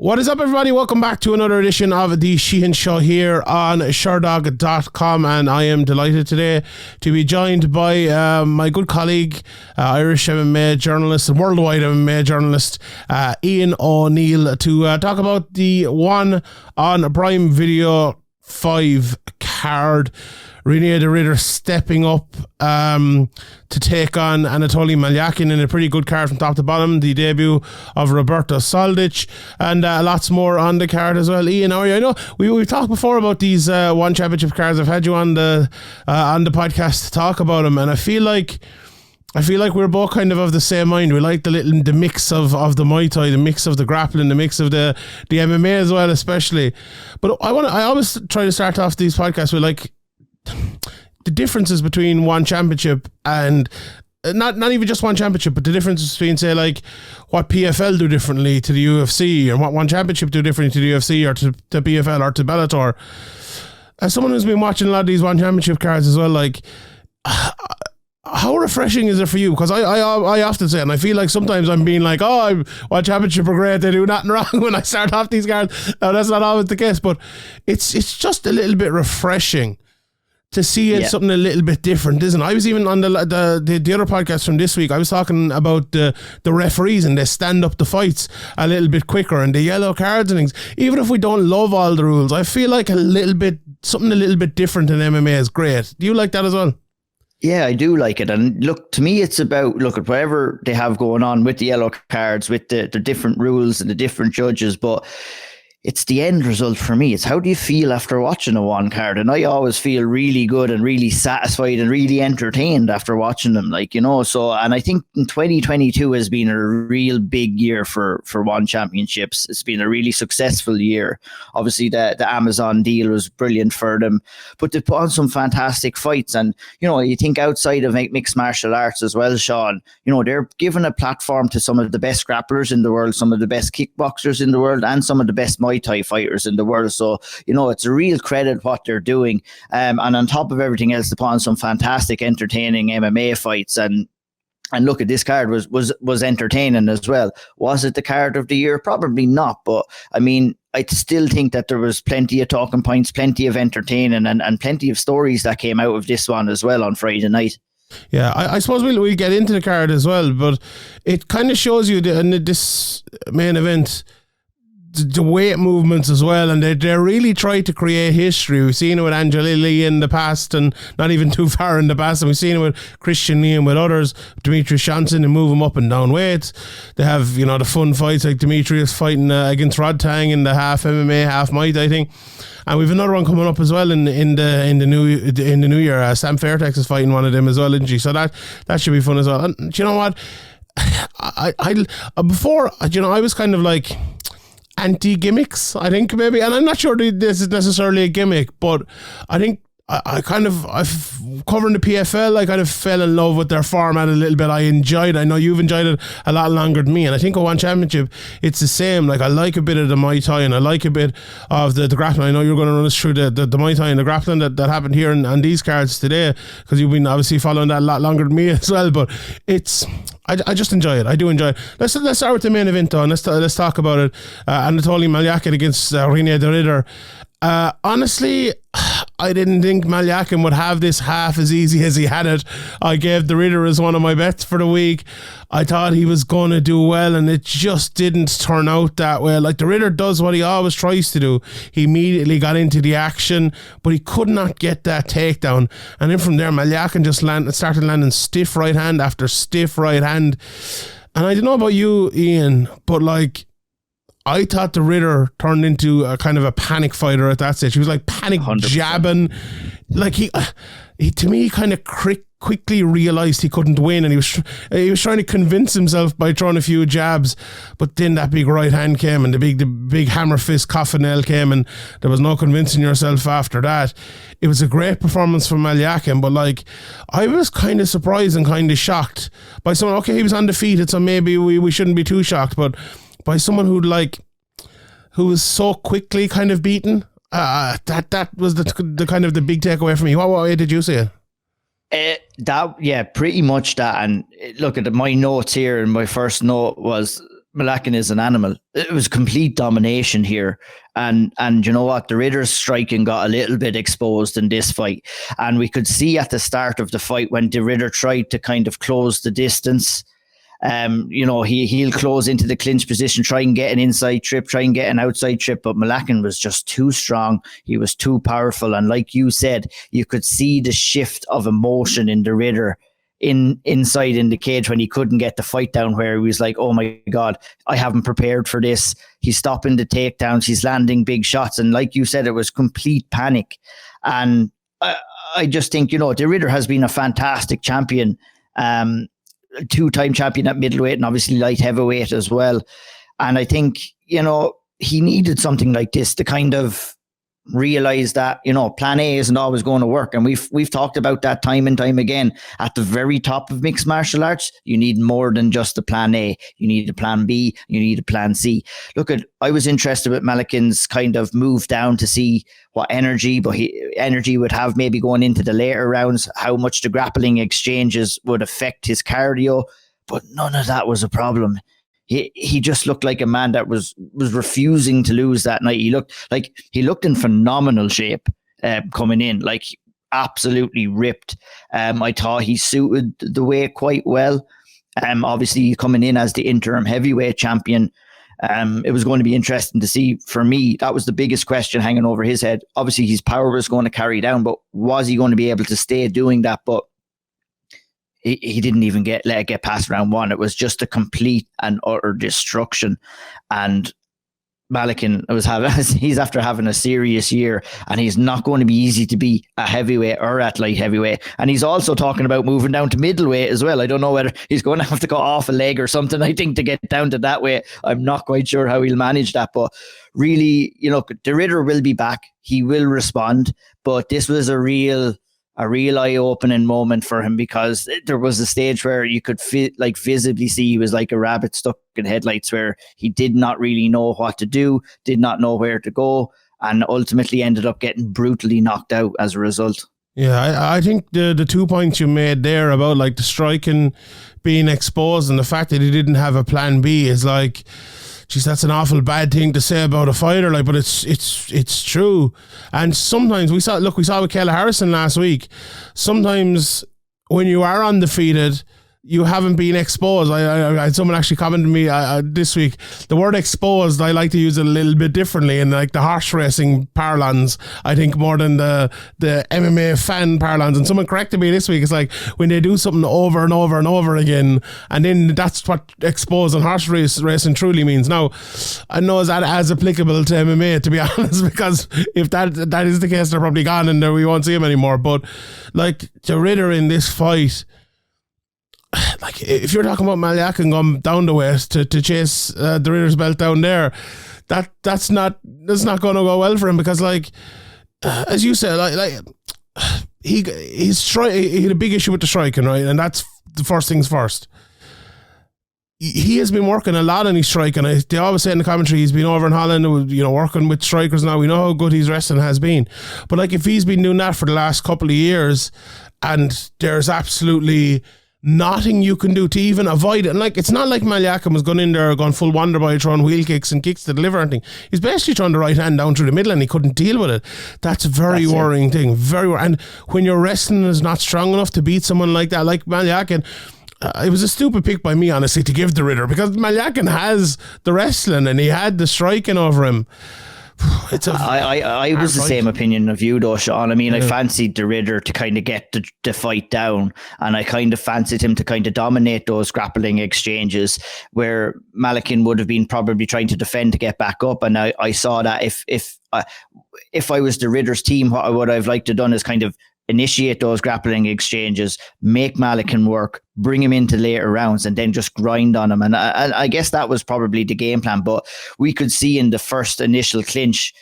What is up, everybody? Welcome back to another edition of the Sheehan Show here on Sherdog.com, and I am delighted today to be joined by my good colleague, Irish MMA journalist and worldwide MMA journalist, Ian O'Neill, to talk about the one on Prime Video 5 card. Reinier De Ridder stepping up to take on Anatoliy Malykhin in a pretty good card from top to bottom. The debut of Roberto Soldic, and lots more on the card as well. Ian, how are you? I know we've talked before about these one championship cards. I've had you on the podcast to talk about them, and I feel like we're both kind of the same mind. We like the mix of the Muay Thai, the mix of the grappling, the mix of the MMA as well, especially. But I always try to start off these podcasts with like the differences between one championship and not even just one championship, but the differences between, say, like what PFL do differently to the UFC, or what one championship do differently to the UFC or to PFL or to Bellator. As someone who's been watching a lot of these one championship cards as well, like, how refreshing is it for you? Because I often say, and I feel like sometimes I'm being like, oh, one championship are great, they do nothing wrong when I start off these cards. Now, that's not always the case, but it's just a little bit refreshing to see it something a little bit different, isn't it? I was even on the other podcast from this week, I was talking about the referees, and they stand up the fights a little bit quicker, and the yellow cards and things. Even if we don't love all the rules, I feel like something a little bit different in MMA is great. Do you like that as well? Yeah, I do like it. And look, to me, it's about, look at whatever they have going on with the yellow cards, with the different rules and the different judges, but it's the end result for me. It's how do you feel after watching a one card? And I always feel really good and really satisfied and really entertained after watching them, like, you know. So, and I think 2022 has been a real big year for one championships. It's been a really successful year. Obviously, the Amazon deal was brilliant for them, but they put on some fantastic fights. And, you know, you think outside of mixed martial arts as well, Sean, you know, they're giving a platform to some of the best grapplers in the world, some of the best kickboxers in the world, and some of the best Muay Thai fighters in the world. So, you know, it's a real credit what they're doing. And on top of everything else, they put on some fantastic, entertaining MMA fights. And look, at this card was entertaining as well. Was it the card of the year? Probably not. But I mean, I still think that there was plenty of talking points, plenty of entertaining, and plenty of stories that came out of this one as well on Friday night. Yeah, I suppose we'll get into the card as well, but it kind of shows you in this main event the weight movements as well, and they really try to create history. We've seen it with Angela Lee in the past, and not even too far in the past, and we've seen it with Christian Lee and with others, Demetrius Johnson, and move them up and down weights. They have, you know, the fun fights like Demetrius fighting against Rod Tang in the half MMA, half Muay Thai thing. And we've another one coming up as well in the new year. Sam Fairtex is fighting one of them as well, isn't she? So that should be fun as well. And do you know what? I before, you know, I was kind of like anti-gimmicks, I think, maybe, and I'm not sure this is necessarily a gimmick, but I think I've covering the PFL, I kind of fell in love with their format a little bit. I know you've enjoyed it a lot longer than me, and I think at one championship it's the same. Like, I like a bit of the Muay Thai, and I like a bit of the grappling. I know you're going to run us through the Muay Thai and the grappling that happened here on these cards today, because you've been obviously following that a lot longer than me as well. But I just enjoy it. I do enjoy it. Let's start with the main event though, and let's talk about it. Anatoliy Malykhin against Reinier De Ridder. Honestly, I didn't think Malykhin would have this half as easy as he had it. I gave De Ridder as one of my bets for the week. I thought he was going to do well, and it just didn't turn out that way. Like, De Ridder does what he always tries to do. He immediately got into the action, but he could not get that takedown. And then from there, Malykhin just started landing stiff right hand after stiff right hand. And I don't know about you, Ian, but like, I thought De Ridder turned into a kind of a panic fighter at that stage. He was like panic 100%. Jabbing. Like, he to me, kind of quickly realised he couldn't win, and he was trying to convince himself by throwing a few jabs, but then that big right hand came, and the big hammer fist coffin nail came, and there was no convincing yourself after that. It was a great performance from Malykhin, but like, I was kind of surprised and kind of shocked by someone. Okay, he was undefeated, so maybe we shouldn't be too shocked, but by someone who was so quickly kind of beaten, that was the kind of the big takeaway for me. What way did you see it? Pretty much that. And look at my notes here, and my first note was Malykhin is an animal. It was complete domination here. And you know what? De Ridder's striking got a little bit exposed in this fight. And we could see at the start of the fight when De Ridder tried to kind of close the distance. He'll close into the clinch position, try and get an inside trip, try and get an outside trip. But Malykhin was just too strong. He was too powerful. And like you said, you could see the shift of emotion in De Ridder inside in the cage when he couldn't get the fight down, where he was like, oh my God, I haven't prepared for this. He's stopping the takedowns. He's landing big shots. And like you said, it was complete panic. And I just think, De Ridder has been a fantastic champion, two-time champion at middleweight and obviously light heavyweight as well. And I think, he needed something like this to kind of realize that, plan A isn't always going to work. And we've talked about that time and time again. At the very top of mixed martial arts, you need more than just a plan A. You need a plan B. You need a plan C. I was interested with Malykhin's kind of move down to see what energy would have maybe going into the later rounds, how much the grappling exchanges would affect his cardio, but none of that was a problem. He just looked like a man that was refusing to lose that night. He looked in phenomenal shape coming in, like absolutely ripped. I thought he suited the weight quite well. Obviously coming in as the interim heavyweight champion. It was going to be interesting to see. For me, that was the biggest question hanging over his head. Obviously his power was going to carry down, but was he going to be able to stay doing that? But he didn't even let it get past round one. It was just a complete and utter destruction. And Malykhin he's after having a serious year, and he's not going to be easy to be a heavyweight or at light heavyweight. And he's also talking about moving down to middleweight as well. I don't know whether he's going to have to go off a leg or something, I think, to get down to that weight. I'm not quite sure how he'll manage that, but really, De Ridder will be back. He will respond, but this was a real eye-opening moment for him, because there was a stage where you could visibly see he was like a rabbit stuck in headlights, where he did not really know what to do, did not know where to go, and ultimately ended up getting brutally knocked out as a result. Yeah, I think the 2 points you made there about like the striking being exposed and the fact that he didn't have a plan B is like, geez, that's an awful bad thing to say about a fighter, but it's true. And sometimes we saw with Kayla Harrison last week. Sometimes when you are undefeated, you haven't been exposed. I had someone actually commented to me this week, the word exposed, I like to use it a little bit differently in like the horse racing parlance, I think, more than the MMA fan parlance. And someone corrected me this week. It's like when they do something over and over and over again, and then that's what exposed on horse racing truly means. Now, I know is that as applicable to MMA, to be honest, because if that is the case, they're probably gone and we won't see him anymore. But like De Ridder in this fight, like if you're talking about Malykhin going down the weight to chase De Ridder's belt down there, that's not going to go well for him, because as you said, he had a big issue with the striking, right? And that's the first things first. He has been working a lot on his striking. They always say in the commentary he's been over in Holland, working with strikers now. We know how good his wrestling has been. But if he's been doing that for the last couple of years, and there's absolutely nothing you can do to even avoid it. And it's not like Malykhin was going in there going full wonder boy, throwing wheel kicks and kicks to the liver and thing. He's basically throwing the right hand down through the middle, and he couldn't deal with it. That's a very worrying thing. And when your wrestling is not strong enough to beat someone like that, like Malykhin, it was a stupid pick by me, honestly, to give De Ridder, because Malykhin has the wrestling and he had the striking over him. I was the same opinion of you though, Sean. I mean, I fancied De Ridder to kind of get the fight down, and I kind of fancied him to kind of dominate those grappling exchanges where Malykhin would have been probably trying to defend to get back up. And I saw that if I was De Ridder's team, what I would have liked to done is kind of initiate those grappling exchanges, make Malykhin work, bring him into later rounds, and then just grind on him. And I guess that was probably the game plan. But we could see in the first initial clinch,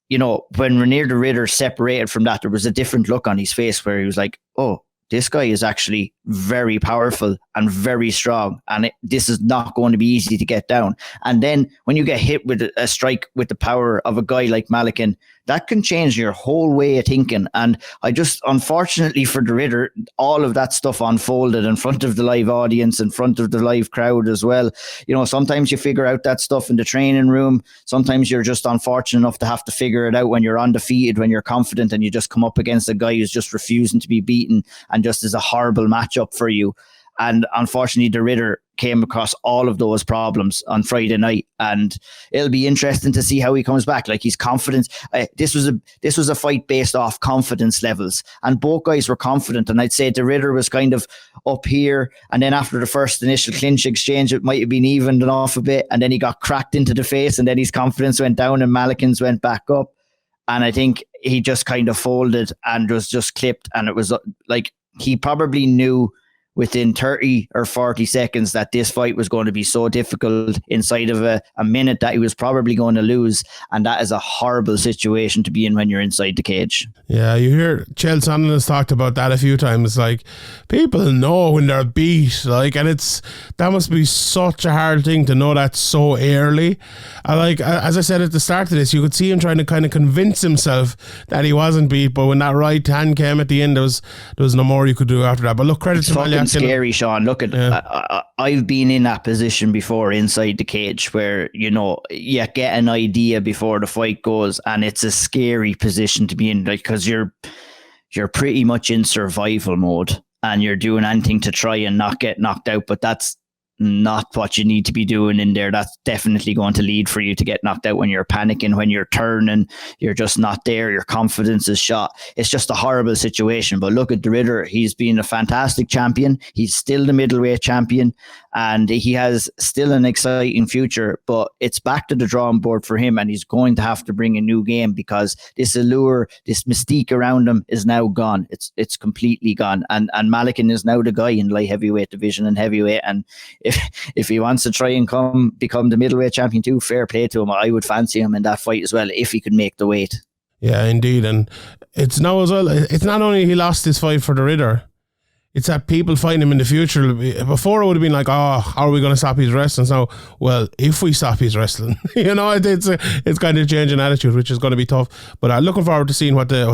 when Reinier De Ridder separated from that, there was a different look on his face where he was like, oh, this guy is actually very powerful and very strong, and this is not going to be easy to get down. And then when you get hit with a strike with the power of a guy like Malykhin, that can change your whole way of thinking. And I just, unfortunately for De Ridder, all of that stuff unfolded in front of the live audience, in front of the live crowd as well. You know, sometimes you figure out that stuff in the training room. Sometimes you're just unfortunate enough to have to figure it out when you're undefeated, when you're confident, and you just come up against a guy who's just refusing to be beaten and just is a horrible matchup for you. And unfortunately, De Ridder came across all of those problems on Friday night, and it'll be interesting to see how he comes back. Like, he's confident. This was a fight based off confidence levels, and both guys were confident. And I'd say De Ridder was kind of up here, and then after the first initial clinch exchange, it might have been evened off a bit, and then he got cracked into the face, and then his confidence went down, and Malykhin's went back up. And I think he just kind of folded and was just clipped, and it was like he probably knew within 30 or 40 seconds that this fight was going to be so difficult inside of a minute that he was probably going to lose. And that is a horrible situation to be in when you're inside the cage. Yeah, you hear Chael Sonnen has talked about that a few times. Like, people know when they're beat, like, and that must be such a hard thing to know that so early. Like, as I said at the start of this, you could see him trying to kind of convince himself that he wasn't beat, but when that right hand came at the end, there was no more you could do after that. But look, credit to Malykhin. Scary, Sean. Look at I've been in that position before inside the cage where, you know, you get an idea before the fight goes, and it's a scary position to be in, like, because you're pretty much in survival mode and you're doing anything to try and not get knocked out, but that's not what you need to be doing in there. That's definitely going to lead for you to get knocked out when you're panicking, when you're turning, you're just not there, your confidence is shot. It's just a horrible situation. But look at De Ridder, he's been a fantastic champion. He's still the middleweight champion, and he has still an exciting future, but it's back to the drawing board for him, and he's going to have to bring a new game because this allure, this mystique around him is now gone. It's completely gone. And Malykhin is now the guy in light heavyweight division and heavyweight, and if he wants to try and become the middleweight champion too, fair play to him. I would fancy him in that fight as well if he could make the weight. Yeah, indeed. And it's now as well, it's not only he lost this fight for De Ridder, it's that people find him in the future. Before it would have been like, oh, how are we going to stop his wrestling? So, well, if we stop his wrestling, you know, it's kind of changing attitude, which is going to be tough. But looking forward to seeing what they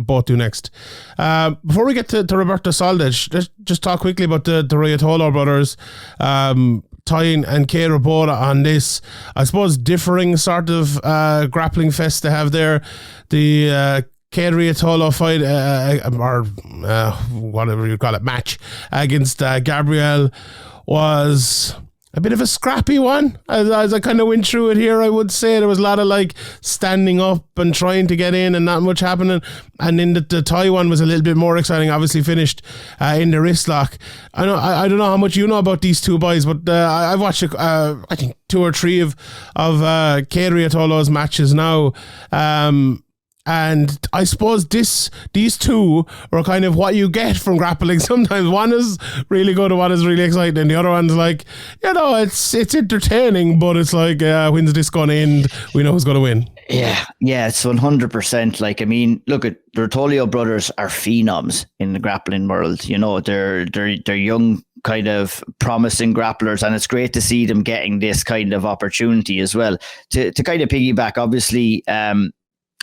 both do next. Before we get to Roberto Soldic, just talk quickly about the Ruotolo brothers. Tyne and Kade are both on this, I suppose, differing sort of grappling fest they have there. The Kade Ruotolo fight, or whatever you call it, match against Gabriel was a bit of a scrappy one. As I kind of went through it here, I would say there was a lot of like standing up and trying to get in and not much happening. And then the Thai one was a little bit more exciting, obviously finished in the wrist lock. I don't know how much you know about these two boys, but I've watched I think 2 or 3 of Kade Ruotolo's matches now. And I suppose these two are kind of what you get from grappling. Sometimes one is really good and one is really exciting, and the other one's like, you know, it's entertaining, but it's like, when's this going to end? We know who's going to win. Yeah, it's 100%. Like, I mean, look at the Ruotolo brothers are phenoms in the grappling world. You know, they're young, kind of promising grapplers, and it's great to see them getting this kind of opportunity as well. To kind of piggyback, obviously,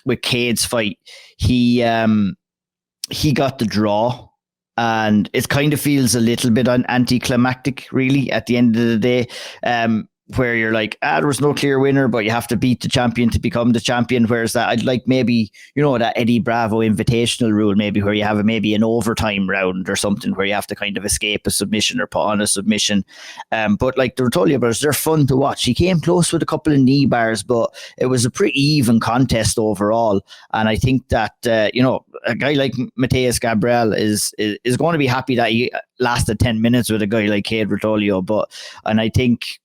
with Kade's fight, he got the draw, and it kind of feels a little bit anticlimactic, really, at the end of the day, where you're like, there was no clear winner, but you have to beat the champion to become the champion. Whereas that, I'd like maybe, you know, that Eddie Bravo invitational rule, maybe where you have maybe an overtime round or something where you have to kind of escape a submission or put on a submission. But like the Ruotolo brothers, they're fun to watch. He came close with a couple of knee bars, but it was a pretty even contest overall. And I think that, you know, a guy like Matheus Gabriel is going to be happy that he lasted 10 minutes with a guy like Kade Ruotolo. And I think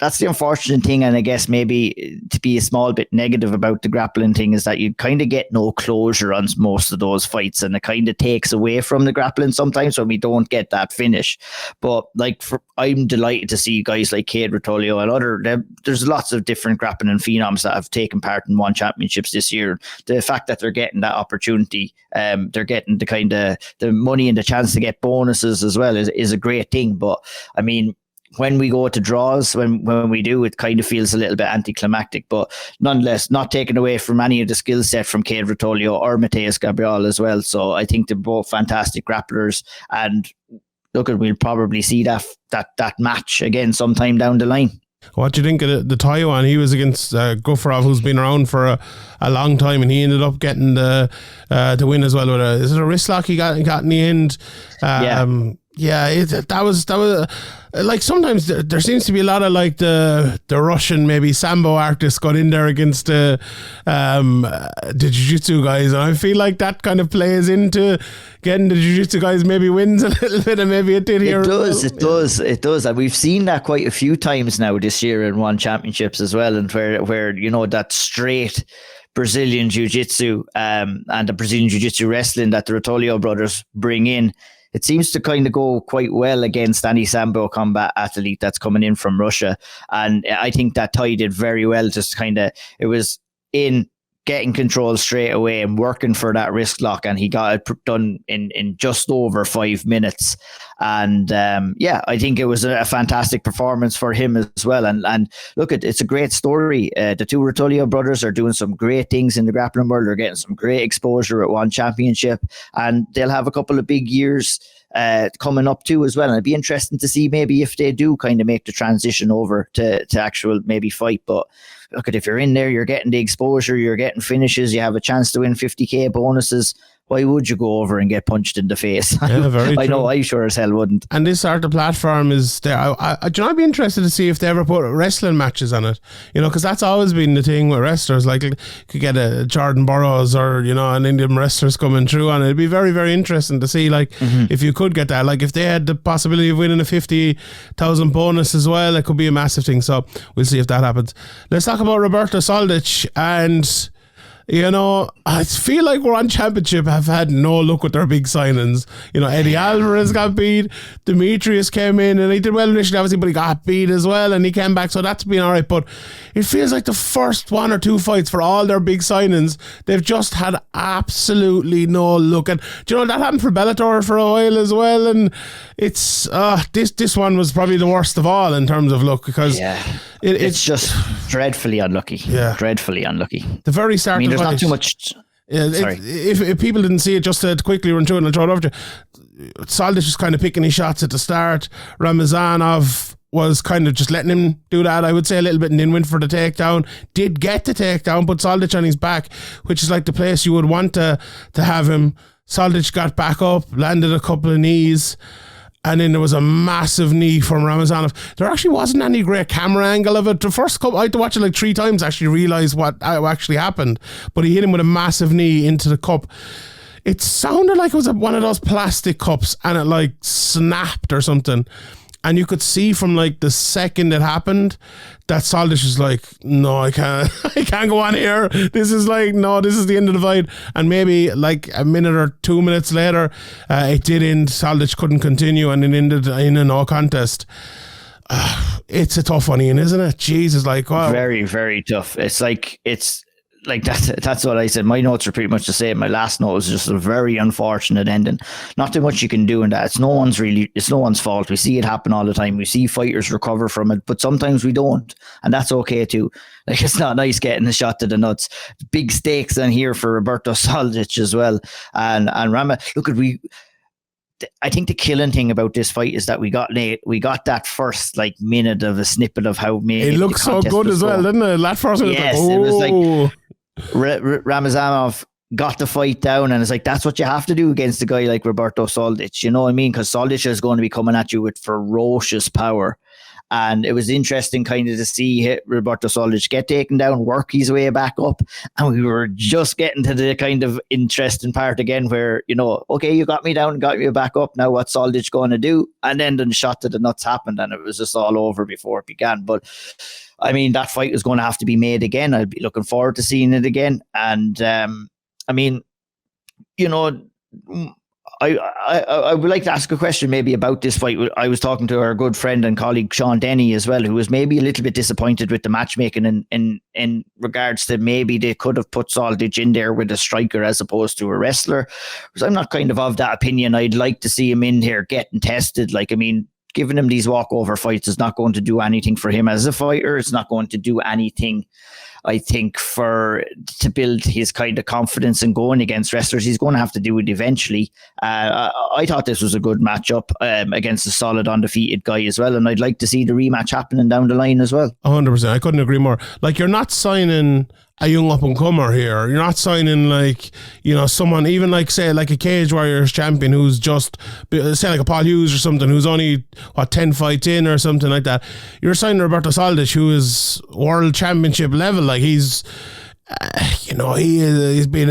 that's the unfortunate thing, and I guess maybe to be a small bit negative about the grappling thing is that you kind of get no closure on most of those fights, and it kind of takes away from the grappling sometimes when we don't get that finish. But like, I'm delighted to see guys like Kade Ruotolo and there's lots of different grappling phenoms that have taken part in one championships this year. The fact that they're getting that opportunity, they're getting the kind of the money and the chance to get bonuses as well is a great thing. But I mean, when we go to draws, when we do, it kind of feels a little bit anticlimactic, but nonetheless, not taken away from any of the skill set from Kade Ruotolo or Matheus Gabriel as well. So I think they're both fantastic grapplers, and look, we'll probably see that match again sometime down the line. What do you think of the Taiwan? He was against Gafurov, who's been around for a long time, and he ended up getting the win as well. Is it a wrist lock he got in the end? That was like, sometimes there seems to be a lot of like the Russian maybe sambo artists got in there against the jiu-jitsu guys, and I feel like that kind of plays into getting the jiu-jitsu guys maybe wins a little bit, and maybe it did here. It does, and we've seen that quite a few times now this year in one championships as well, and where you know, that straight Brazilian jiu-jitsu and the Brazilian jiu-jitsu wrestling that the Ruotolo brothers bring in, it seems to kind of go quite well against any sambo combat athlete that's coming in from Russia. And I think that Thai did very well. Just kind of, it was in getting control straight away and working for that wrist lock, and he got it done in just over 5 minutes. And I think it was a fantastic performance for him as well. And look, it's a great story. The two Ruotolo brothers are doing some great things in the grappling world. They're getting some great exposure at one championship, and they'll have a couple of big years coming up too as well. And it'd be interesting to see maybe if they do kind of make the transition over to actual maybe fight. But look, if you're in there, you're getting the exposure, you're getting finishes, you have a chance to win 50k bonuses. Why would you go over and get punched in the face? Yeah, very I true. know I sure as hell wouldn't. And this sort of platform is there. I'd be interested to see if they ever put wrestling matches on it, you know, because that's always been the thing with wrestlers. Like, you could get a Jordan Burroughs or, you know, an Indian wrestlers coming through on it. It'd be very, very interesting to see, like, if you could get that. Like, if they had the possibility of winning a 50,000 bonus as well, it could be a massive thing. So we'll see if that happens. Let's talk about Roberto Soldic. And, you know, I feel like we're on championship have had no luck with their big signings. You know, Eddie Alvarez got beat, Demetrius came in, and he did well initially, obviously, but he got beat as well, and he came back, so that's been alright. But it feels like the first one or two fights for all their big signings, they've just had absolutely no luck. And do you know, that happened for Bellator for a while as well, and it's this one was probably the worst of all in terms of luck, because it's just dreadfully unlucky. Yeah, dreadfully unlucky. The very start. There's not too much. Sorry. If people didn't see it, just to quickly run through it and I'll throw it over to you. Soldic was kind of picking his shots at the start. Ramazanov was kind of just letting him do that, I would say, a little bit, and then went for the takedown. Did get the takedown, put Soldic on his back, which is like the place you would want to have him. Soldic got back up, landed a couple of knees, and then there was a massive knee from Ramazanov. There actually wasn't any great camera angle of it. The first couple, I had to watch it like 3 times to actually realise what actually happened. But he hit him with a massive knee into the cup. It sounded like it was one of those plastic cups, and it like snapped or something. And you could see from like the second it happened that Soldic was like, no, I can't go on here. This is the end of the fight. And maybe like a minute or 2 minutes later, it did end. Soldic couldn't continue, and it ended in a no contest. It's a tough one, Ian, isn't it? Jesus, like, wow. Very, very tough. It's like that's what I said. My notes are pretty much the same. My last note was just a very unfortunate ending. Not too much you can do in that. It's no one's fault. We see it happen all the time. We see fighters recover from it, but sometimes we don't, and that's okay too. Like, it's not nice getting a shot to the nuts. Big stakes in here for Roberto Soldic as well. And Rama, I think the killing thing about this fight is that we got that first like minute of a snippet of how it looks so good as well, didn't it? That first minute, yes, it was like Ramazanov got the fight down, and it's like, that's what you have to do against a guy like Roberto Soldic, you know what I mean? Because Soldic is going to be coming at you with ferocious power. And it was interesting kind of to see Roberto Soldic get taken down, work his way back up. And we were just getting to the kind of interesting part again where, you know, okay, you got me down, got me back up. Now what's Soldic going to do? And then the shot to the nuts happened, and it was just all over before it began. But I mean, that fight is going to have to be made again. I'll be looking forward to seeing it again. And I mean, you know, I would like to ask a question maybe about this fight. I was talking to our good friend and colleague Sean Denny as well, who was maybe a little bit disappointed with the matchmaking in regards to maybe they could have put Soldic in there with a striker as opposed to a wrestler. Because I'm not kind of that opinion. I'd like to see him in here getting tested. Like, I mean, giving him these walkover fights is not going to do anything for him as a fighter. It's not going to do anything, I think, to build his kind of confidence in going against wrestlers. He's going to have to do it eventually. I thought this was a good matchup against a solid undefeated guy as well, and I'd like to see the rematch happening down the line as well. 100%. I couldn't agree more. Like, you're not signing a young up-and-comer here. You're not signing, like, you know, someone, even like, say, like a Cage Warriors champion who's just, say, like a Paul Hughes or something, who's only, 10 fights in or something like that. You're signing Roberto Soldic, who is world championship level. Like, he's, you know, he's been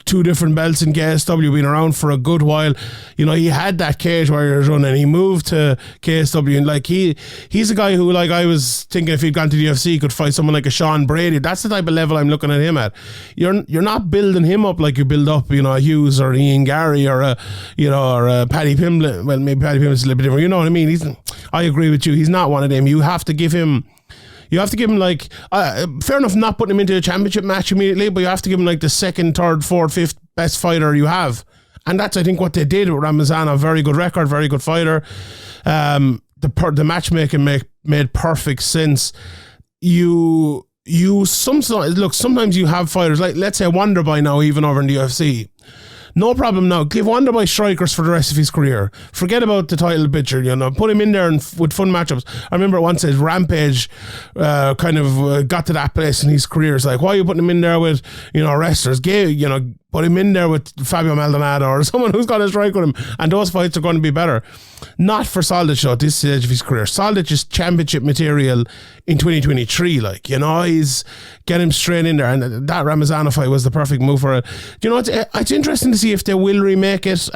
two different belts in KSW, been around for a good while. You know, he had that Cage Warriors run and he moved to KSW, and like he's a guy who, like, I was thinking if he'd gone to the UFC could fight someone like a Sean Brady. That's the type of level I'm looking at him at. You're not building him up like you build up, you know, a Hughes or Ian Gary or a Paddy Pimblett. Well, maybe Paddy Pimblett's a little bit different. You know what I mean? I agree with you. He's not one of them. You have to give him, like, fair enough, not putting him into a championship match immediately, but you have to give him, like, the second, third, fourth, fifth best fighter you have. And that's, I think, what they did with Ramazanov. Very good record, very good fighter. The matchmaking made perfect sense. Sometimes you have fighters, like, let's say Wonderboy now, even over in the UFC. No problem now. Give Wonderboy strikers for the rest of his career. Forget about the title picture, you know. Put him in there with fun matchups. I remember once his Rampage got to that place in his career. It's like, why are you putting him in there with, you know, wrestlers? Put him in there with Fabio Maldonado or someone who's going to strike with him, and those fights are going to be better. Not for Soldic at this stage of his career. Soldic is championship material in 2023. Like, you know, he's get him straight in there, and that Ramazanov fight was the perfect move for it. You know, it's interesting to see if they will remake it.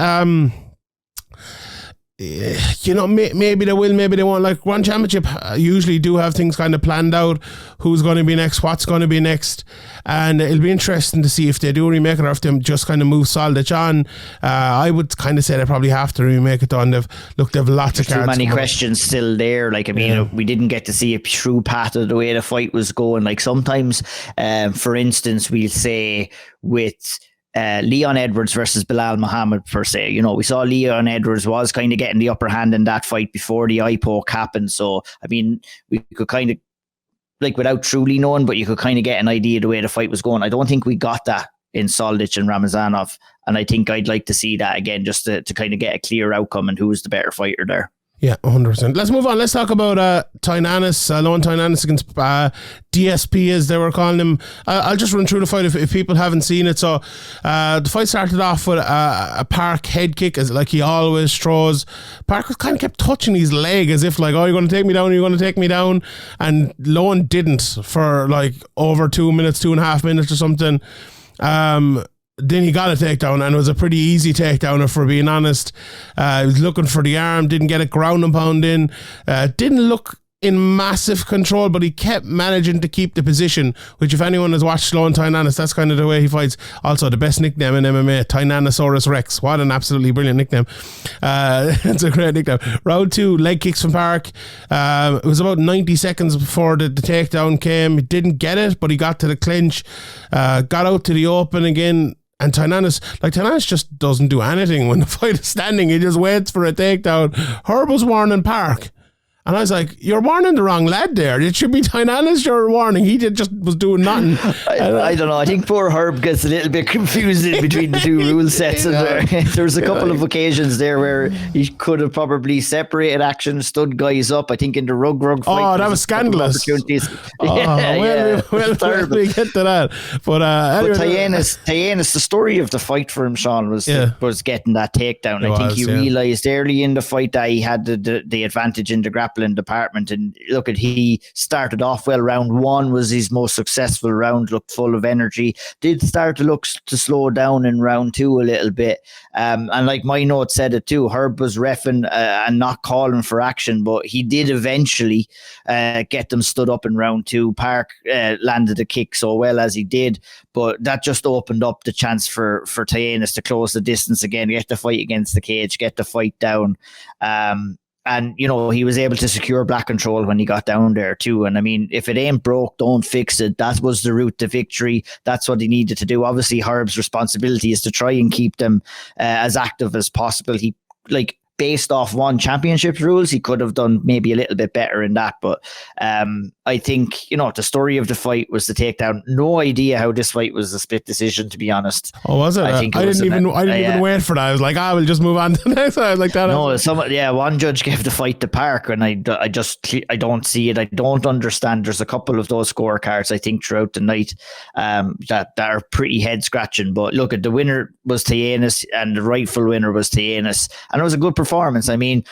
You know, maybe they will, maybe they won't. Like, One Championship usually do have things kind of planned out, who's going to be next, what's going to be next, and it'll be interesting to see if they do remake it or if they just kind of move Soldic on. I would kind of say they probably have to remake it on. They've lots of cards. Too many questions still there. Like, I mean, we didn't get to see a true path of the way the fight was going. Like, sometimes, for instance, we'll say with Leon Edwards versus Bilal Muhammad, per se. You know, we saw Leon Edwards was kind of getting the upper hand in that fight before the eye poke happened. So, I mean, we could kind of, like, without truly knowing, but you could kind of get an idea of the way the fight was going. I don't think we got that in Soldic and Ramazanov. And I think I'd like to see that again, just to kind of get a clear outcome and who was the better fighter there. Yeah, 100%. Let's move on. Let's talk about Tynanes, Lowen Tynanes against DSP, as they were calling him. I'll just run through the fight if people haven't seen it. So the fight started off with a Park head kick, as like he always throws. Park kind of kept touching his leg as if like, oh, you're going to take me down, you're going to take me down. And Lowen didn't for like over 2 minutes, 2.5 minutes or something. Then he got a takedown, and it was a pretty easy takedown, if we're being honest. He was looking for the arm, didn't get it, ground and pound in. Didn't look in massive control, but he kept managing to keep the position, which, if anyone has watched Lowen Tynanes, that's kind of the way he fights. Also, the best nickname in MMA, Tynanesaurus Rex. What an absolutely brilliant nickname. It's a great nickname. Round 2, leg kicks from Park. It was about 90 seconds before the takedown came. He didn't get it, but he got to the clinch, got out to the open again. And Tynanes just doesn't do anything when the fight is standing. He just waits for a takedown. Herb was warning Park. And I was like, you're warning the wrong lad there. It should be Tynanes you're warning. He was doing nothing. I don't know. I think poor Herb gets a little bit confused in between the two rule sets. And there was a couple of occasions there where he could have probably separated action, stood guys up. I think in the Rug fight. Oh, that was scandalous. We'll get to that. But Tynanes, the story of the fight for him, Sean, was getting that takedown. I think he realised early in the fight that he had the advantage in the grappling department, and he started off well. Round 1 was his most successful round, looked full of energy, did start to look to slow down in round 2 a little bit, and like my note said it too, Herb was reffing and not calling for action, but he did eventually get them stood up in round 2. Park landed a kick so well as he did, but that just opened up the chance for Tynanes to close the distance again, get the fight against the cage, get the fight down. And, you know, he was able to secure black control when he got down there too. And I mean, if it ain't broke, don't fix it. That was the route to victory. That's what he needed to do. Obviously, Herb's responsibility is to try and keep them as active as possible. He, like, based off one championship rules, he could have done maybe a little bit better in that. But I think, the story of the fight was the takedown. No idea how this fight was a split decision, to be honest. Oh, was it? I didn't even wait for that. I was like, we'll just move on to the next one. I was like that. No, one judge gave the fight to Park, and I don't see it. I don't understand. There's a couple of those scorecards, I think, throughout the night that are pretty head scratching. But look, the winner was Tynanes, and the rightful winner was Tynanes, and it was a good performance. I mean,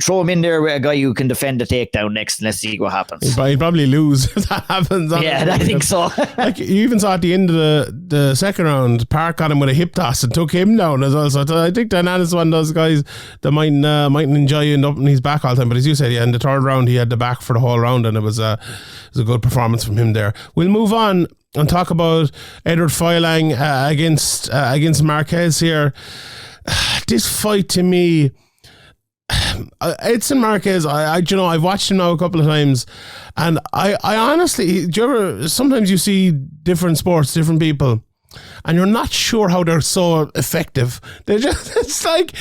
throw him in there with a guy who can defend the takedown next, and let's see what happens. He'd probably lose if that happens. Yeah, I think so. Like, you even saw at the end of the second round, Park got him with a hip toss and took him down as well. So I think Tynanes is one of those guys that mightn't enjoy end up in his back all the time. But as you said, in the third round, he had the back for the whole round, and it was a good performance from him there. We'll move on and talk about Eduard Folayang against Marques here. This fight, to me, Edson Marques, I've watched him now a couple of times, and I honestly, sometimes you see different sports, different people, and you're not sure how they're so effective. It's like,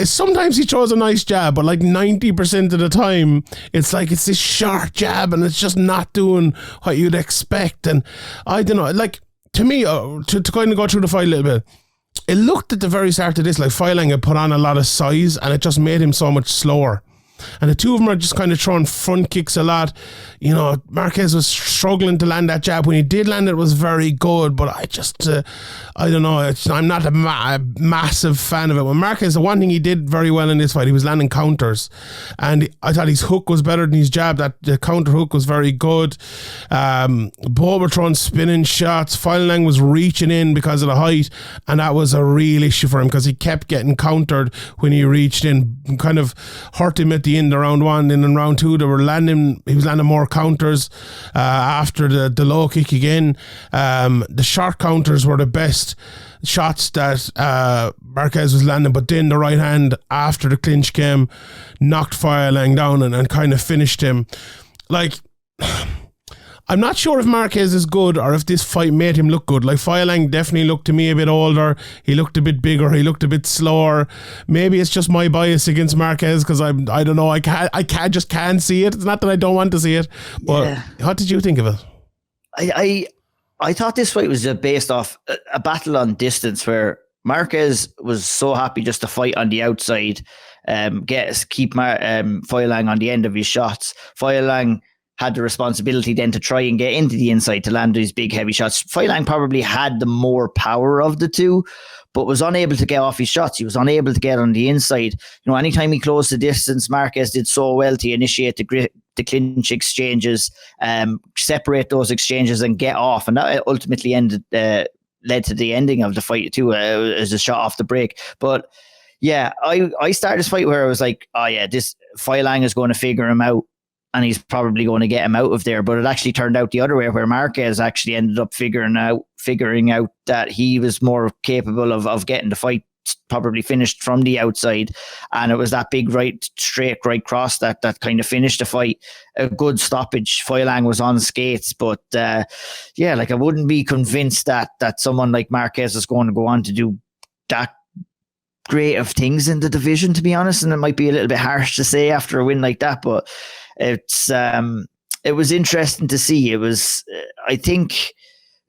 sometimes he throws a nice jab, but like 90% of the time, it's like it's this sharp jab, and it's just not doing what you'd expect. And I don't know, like, to me, to kind of go through the fight a little bit, it looked at the very start of this like Folayang had put on a lot of size, and it just made him so much slower. And the two of them are just kind of throwing front kicks a lot. Marques was struggling to land that jab. When he did land it was very good, but I just, I don't know. I'm not a massive fan of it. When Marques, the one thing he did very well in this fight, he was landing counters. And I thought his hook was better than his jab. That the counter hook was very good. Both were throwing spinning shots. Folayang was reaching in because of the height, and that was a real issue for him because he kept getting countered when he reached in, kind of hurt him at the end of round one. Then in round two, he was landing more counters after the low kick again. The short counters were the best shots that Marques was landing, but then the right hand after the clinch came knocked Folayang down and kind of finished him. Like, I'm not sure if Marques is good or if this fight made him look good. Like, Folayang definitely looked to me a bit older. He looked a bit bigger. He looked a bit slower. Maybe it's just my bias against Marques because I don't know. I just can't see it. It's not that I don't want to see it. But What did you think of it? I thought this fight was based off a battle on distance where Marques was so happy just to fight on the outside, keep Folayang on the end of his shots. Folayang had the responsibility then to try and get into the inside to land these big heavy shots. Folayang probably had the more power of the two, but was unable to get off his shots. He was unable to get on the inside. Anytime he closed the distance, Marques did so well to initiate the clinch exchanges, separate those exchanges and get off. And that ultimately led to the ending of the fight too, as a shot off the break. But yeah, I started this fight where I was like, this Folayang is going to figure him out, and he's probably going to get him out of there. But it actually turned out the other way, where Marques actually ended up figuring out that he was more capable of getting the fight probably finished from the outside. And it was that big straight right cross that kind of finished the fight. A good stoppage. Folayang was on skates, but I wouldn't be convinced that someone like Marques is going to go on to do that great of things in the division, to be honest. And it might be a little bit harsh to say after a win like that, but it was interesting to see. It was, I think,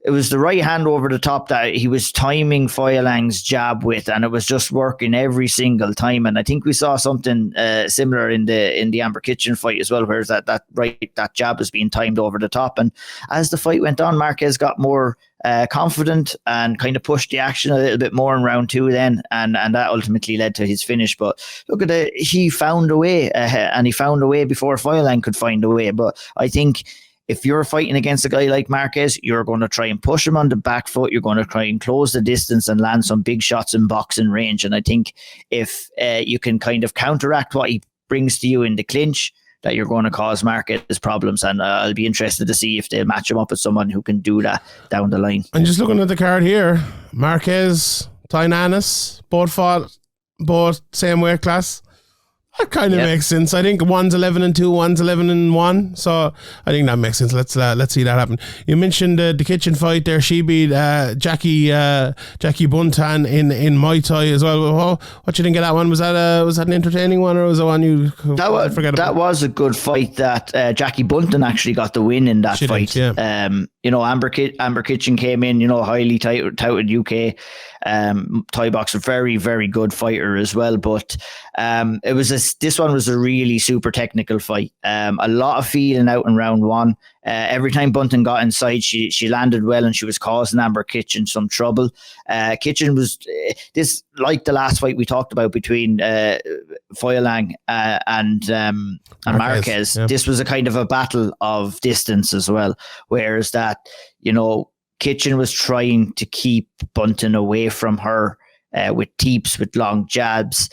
it was the right hand over the top that he was timing Folayang's jab with, and it was just working every single time. And I think we saw something similar in the Amber Kitchen fight as well, where that jab was being timed over the top. And as the fight went on, Marques got more confident and kind of pushed the action a little bit more in round two then, and that ultimately led to his finish. But look at it, he found a way, and he found a way before Folayang could find a way. But I think if you're fighting against a guy like Marques, you're going to try and push him on the back foot. You're going to try and close the distance and land some big shots in boxing range. And I think if you can kind of counteract what he brings to you in the clinch, that you're going to cause Marques problems. And I'll be interested to see if they'll match him up with someone who can do that down the line. And just looking at the card here, Marques, Tynanes, both fought, both same weight class. That kind of makes sense. I think one's 11-2, one's 11-1. So I think that makes sense. Let's see that happen. You mentioned the kitchen fight there. She beat Jackie Buntan in Muay Thai as well. What do you think of that one? Was that an entertaining one, or was it one you forget about? That was a good fight. That Jackie Buntan actually got the win in that fight. Did, yeah. Amber Kitchen came in, highly touted UK Thai boxer, very, very good fighter as well. But this one was a really super technical fight. A lot of feeling out in round one. Every time Buntan got inside, she landed well, and she was causing Amber Kitchen some trouble. Kitchen was this, like the last fight we talked about between Folayang and Marques. Yeah. This was a kind of a battle of distance as well. Whereas that, Kitchen was trying to keep Buntan away from her with teeps, with long jabs.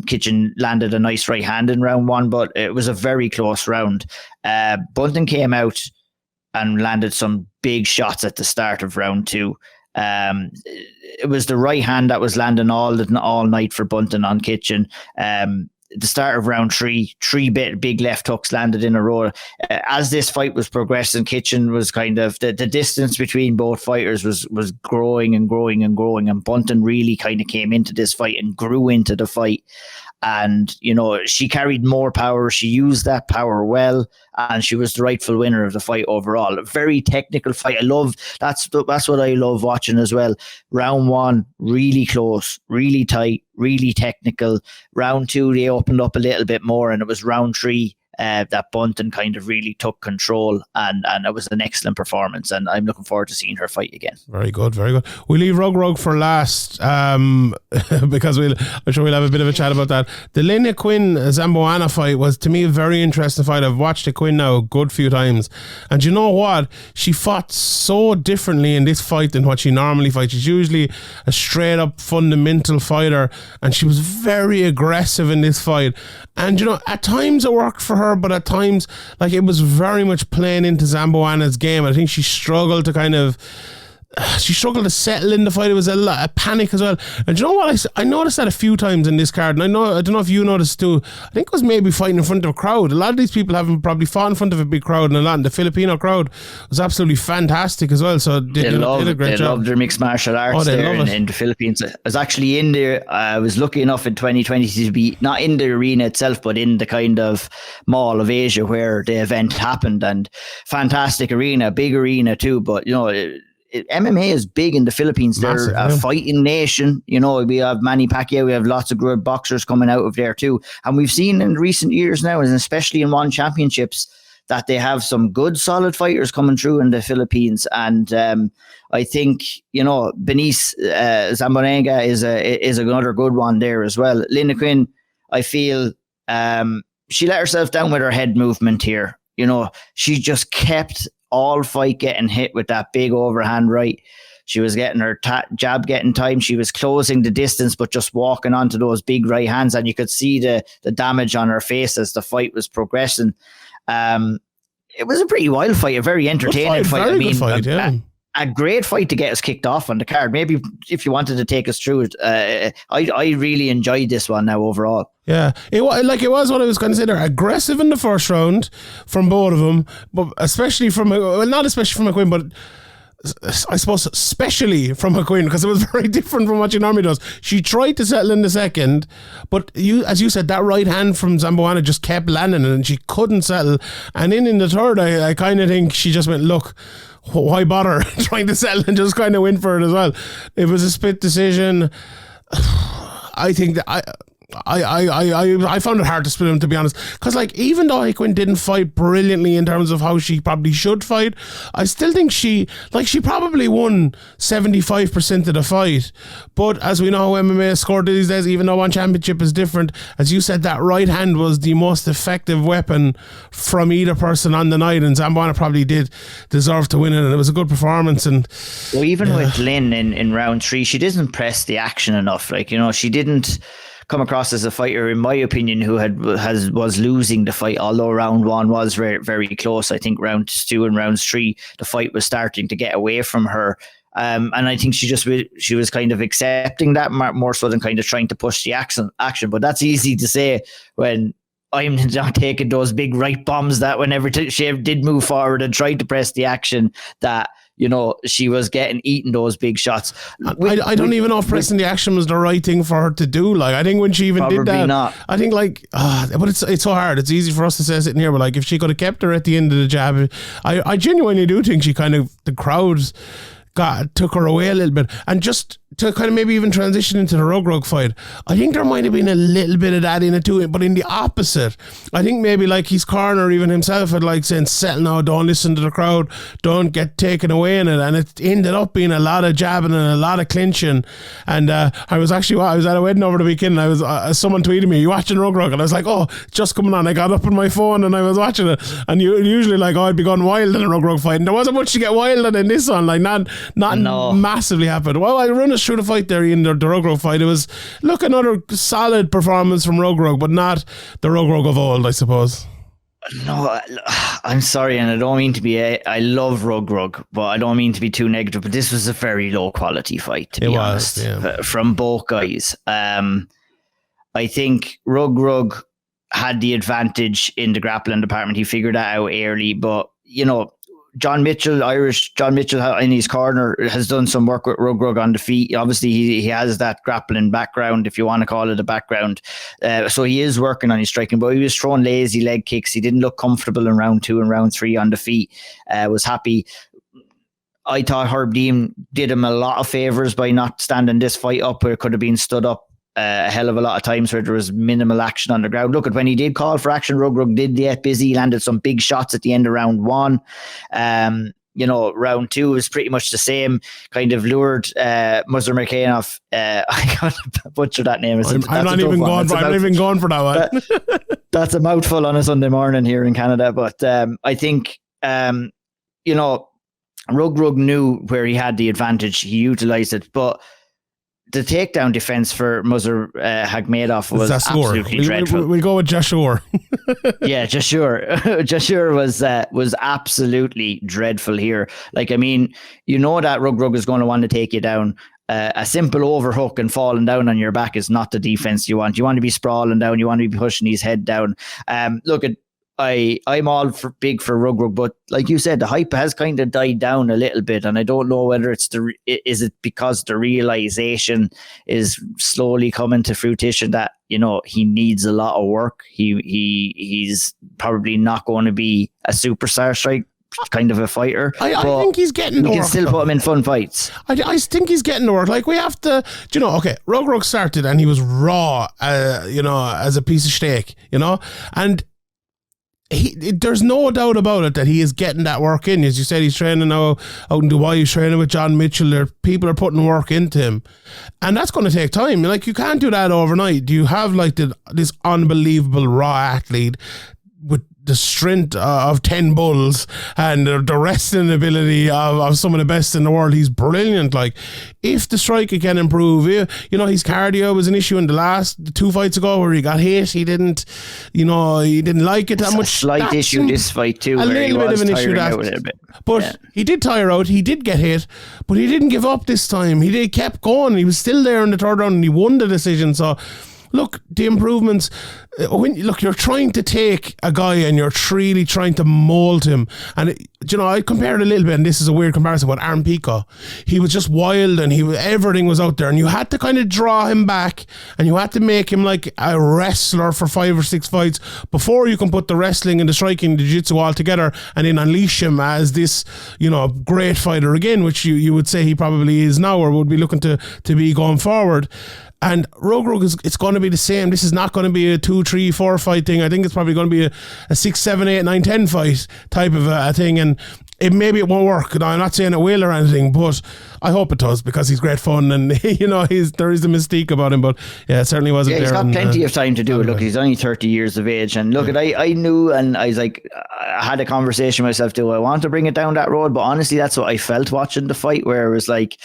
Kitchen landed a nice right hand in round one, but it was a very close round. Buntan came out and landed some big shots at the start of round two. It was the right hand that was landing all night for Buntan on Kitchen. The start of round three big left hooks landed in a row. As this fight was progressing, Kitchen was kind of the distance between both fighters was growing and growing and growing, and Buntan really kind of came into this fight and grew into the fight. And, she carried more power. She used that power well, and she was the rightful winner of the fight overall. A very technical fight. That's what I love watching as well. Round one, really close, really tight, really technical. Round two, they opened up a little bit more, and it was round three that Buntan kind of really took control, and it was an excellent performance, and I'm looking forward to seeing her fight again. Very good, very good. We'll leave Reug for last because I'm sure we'll have a bit of a chat about that. The Heqin Zamboanga fight was, to me, a very interesting fight. I've watched Heqin now a good few times, and you know what? She fought so differently in this fight than what she normally fights. She's usually a straight up fundamental fighter, and she was very aggressive in this fight. And at times it worked for her, but at times, it was very much playing into Zamboanga's game. I think she struggled to settle in the fight. It was a panic as well. And you know what? I noticed that a few times in this card, and I don't know if you noticed too. I think it was maybe fighting in front of a crowd. A lot of these people haven't probably fought in front of a big crowd, and the Filipino crowd was absolutely fantastic as well. So they did a great job. They love their mixed martial arts in the Philippines. I was actually in there. I was lucky enough in 2020 to be not in the arena itself, but in the kind of Mall of Asia where the event happened. And fantastic arena, big arena too. But MMA is big in the Philippines. They're a fighting nation. We have Manny Pacquiao. We have lots of good boxers coming out of there too. And we've seen in recent years now, and especially in one championships, that they have some good, solid fighters coming through in the Philippines. And I think, Denice Zamboanga is another good one there as well. Heqin, I feel she let herself down with her head movement here. She just kept all fight getting hit with that big overhand right. She was getting her jab getting time. She was closing the distance, but just walking onto those big right hands, and you could see the damage on her face as the fight was progressing. It was a pretty wild fight, a very entertaining fight. Very good fight, yeah. A great fight to get us kicked off on the card. Maybe if you wanted to take us through it, I really enjoyed this one now overall. Yeah, it was what I was going to say there. Aggressive in the first round from both of them, but not especially from Heqin, but I suppose especially from Heqin, because it was very different from what she normally does. She tried to settle in the second, but as you said, that right hand from Zamboanga just kept landing, and she couldn't settle. And in the third, I kind of think she just went, look, why bother trying to settle, and just kind of went for it as well. It was a split decision. I think that I found it hard to split him, to be honest, because even though Heqin didn't fight brilliantly in terms of how she probably should fight, I still think she probably won 75% of the fight. But as we know how MMA is scored these days, even though one championship is different, as you said, that right hand was the most effective weapon from either person on the night, and Zamboanga probably did deserve to win it, and it was a good performance. And even with Lynn in round three, she didn't press the action enough. She didn't come across as a fighter, in my opinion, who was losing the fight, although round one was very, very close. I think round two and round three, the fight was starting to get away from her. And I think she was kind of accepting that more so than kind of trying to push the action. But that's easy to say when I'm not taking those big right bombs that whenever she did move forward and tried to press the action, that, you know, she was eating those big shots. I don't even know if pressing the action was the right thing for her to do. Like, I think when she even did that, not. I think but it's so hard. It's easy for us to say sitting here, but like, if she could have kept her at the end of the jab, I genuinely do think the crowds took her away a little bit. And just to kind of maybe even transition into the Reug fight, I think there might have been a little bit of that in it too, but in the opposite. I think maybe like his corner, even himself, had like saying, settle now, don't listen to the crowd, don't get taken away in it. And it ended up being a lot of jabbing and a lot of clinching. And I was at a wedding over the weekend, and I was someone tweeted me, "You watching Reug?" And I was like, oh, just coming on. I got up on my phone and I was watching it. And usually like, I'd be going wild in a Reug fight, and there wasn't much to get wild in this one, like not massively happened. Well, I run us through the fight there in the Reug fight. It was, look, another solid performance from Reug, but not the Reug of old, I suppose. No, I'm sorry, and I don't mean to be I love Reug, but I don't mean to be too negative, but this was a very low quality fight, to be honest, from both guys. I think Reug had the advantage in the grappling department. He figured that out early, but, you know, Irish John Mitchell in his corner has done some work with Reug on the feet. Obviously, he has that grappling background, if you want to call it a background. So he is working on his striking, but he was throwing lazy leg kicks. He didn't look comfortable in round 2 and round 3 on the feet. Was happy. I thought Herb Dean did him a lot of favours by not standing this fight up, where it could have been stood up a hell of a lot of times where there was minimal action on the ground. Look, at when he did call for action, Reug did get busy. He landed some big shots at the end of round 1. You know, round 2 was pretty much the same. Kind of lured Mirzamukhamedov. I got to butcher that name. I'm not even going for that one. That's a mouthful on a Sunday morning here in Canada. But I think, you know, Reug knew where he had the advantage. He utilised it. But the takedown defense for Mirzamukhamedov was absolutely dreadful. We'll go with Jasur. Yeah, Jasur. Jasur was absolutely dreadful here. Like, I mean, you know that Reug is going to want to take you down. A simple overhook and falling down on your back is not the defense you want. You want to be sprawling down. You want to be pushing his head down. Look, I'm all big for Reug, but like you said, the hype has kind of died down a little bit, and I don't know whether is it because the realization is slowly coming to fruition that, you know, he needs a lot of work. He's probably not going to be a superstar strike kind of a fighter. I think he's getting the work. You can still put him in fun fights. I think he's getting the work. Like, we have to, you know, okay, Reug started and he was raw, you know, as a piece of steak, you know, and there's no doubt about it that he is getting that work in. As you said, he's training now out in Dubai. He's training with John Mitchell. People are putting work into him, and that's going to take time. Like, you can't do that overnight. You have like this unbelievable raw athlete with the strength of 10 bulls and the wrestling ability of some of the best in the world. He's brilliant. Like, if the striker can improve, you know, his cardio was an issue in the 2 fights ago where he got hit. He didn't like it that much. Slight issue this fight too. A little bit of an issue but he did tire out. He did get hit, but he didn't give up this time. He kept going. He was still there in the 3rd round and he won the decision. So, look, the improvements, you're trying to take a guy and you're really trying to mold him. And, you know, I compared a little bit, and this is a weird comparison, with Aaron Pico. He was just wild and everything was out there, and you had to kind of draw him back and you had to make him like a wrestler for 5 or 6 fights before you can put the wrestling and the striking and the jiu-jitsu all together and then unleash him as this, you know, great fighter again, which you would say he probably is now or would be looking to be going forward. And Reug it's going to be the same. This is not going to be a 2, 3, 4 fight thing. I think it's probably going to be a 6, 7, 8, 9, 10 fight type of a thing. And maybe it won't work. Now, I'm not saying it will or anything, but I hope it does, because he's great fun and, you know, there is a mystique about him. But yeah, it certainly wasn't there. He's got plenty of time to do it. Look, he's only 30 years of age. And look, I knew, and I was like, I had a conversation with myself, do I want to bring it down that road? But honestly, that's what I felt watching the fight, where it was like,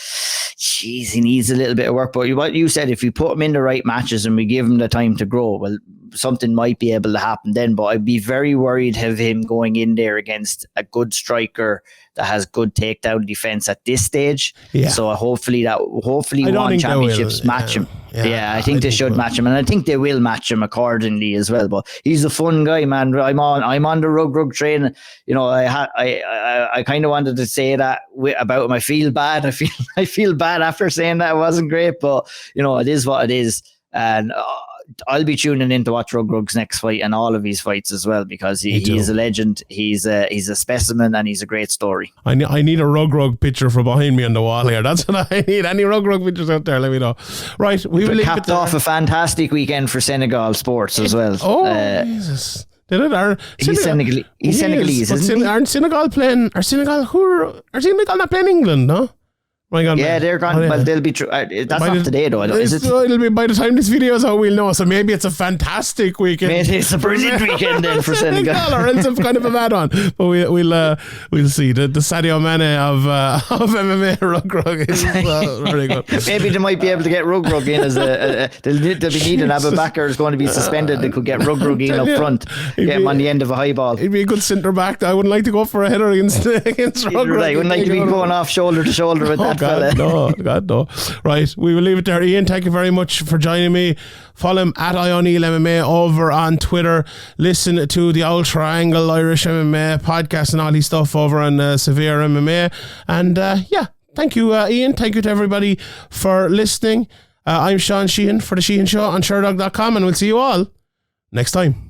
geez, he needs a little bit of work. But what you said, if we put him in the right matches and we give him the time to grow, well, something might be able to happen then. But I'd be very worried of him going in there against a good striker that has good takedown defense at this stage. Yeah. So hopefully One Championships match him. Yeah, I think they should match him, and I think they will match him accordingly as well. But he's a fun guy, man. I'm on the Reug train. You know, I kind of wanted to say that about him. I feel bad. I feel bad after saying that it wasn't great, but you know, it is what it is, and I'll be tuning in to watch Reug's next fight and all of his fights as well, because he's a legend. He's a specimen, and he's a great story. I need a Reug picture for behind me on the wall here. That's what I need. Any Reug pictures out there, let me know. Right, we will capped off a fantastic weekend for Senegal sports as well. Jesus. Did it? He's Senegalese, isn't he? Aren't Senegal playing? Are Senegal not playing England? No. They're gone. Well, they'll be true. That's not today, though. Is it? It'll be by the time this video is out, we'll know. So maybe it's a fantastic weekend. Maybe it's a brilliant weekend then for Senegal, or else it's kind of a bad one. But we'll see. The Sadio Mane of MMA Reug is very good. Maybe they might be able to get Reug in as they'll be needing. Abu Bakr is going to be suspended. They could get Reug in up front, get him on the end of a high ball. He'd be a good centre back. I wouldn't like to go for a header against Reug. I wouldn't like to be going off shoulder to shoulder with that. God, no. Right, we will leave it there. Ian, thank you very much for joining me. Follow him at O'Neill MMA over on Twitter. Listen to the Old Triangle Irish MMA podcast and all his stuff over on SevereMMA. And thank you, Ian. Thank you to everybody for listening. I'm Sheehan for the Sheehan Show on Sherdog.com, and we'll see you all next time.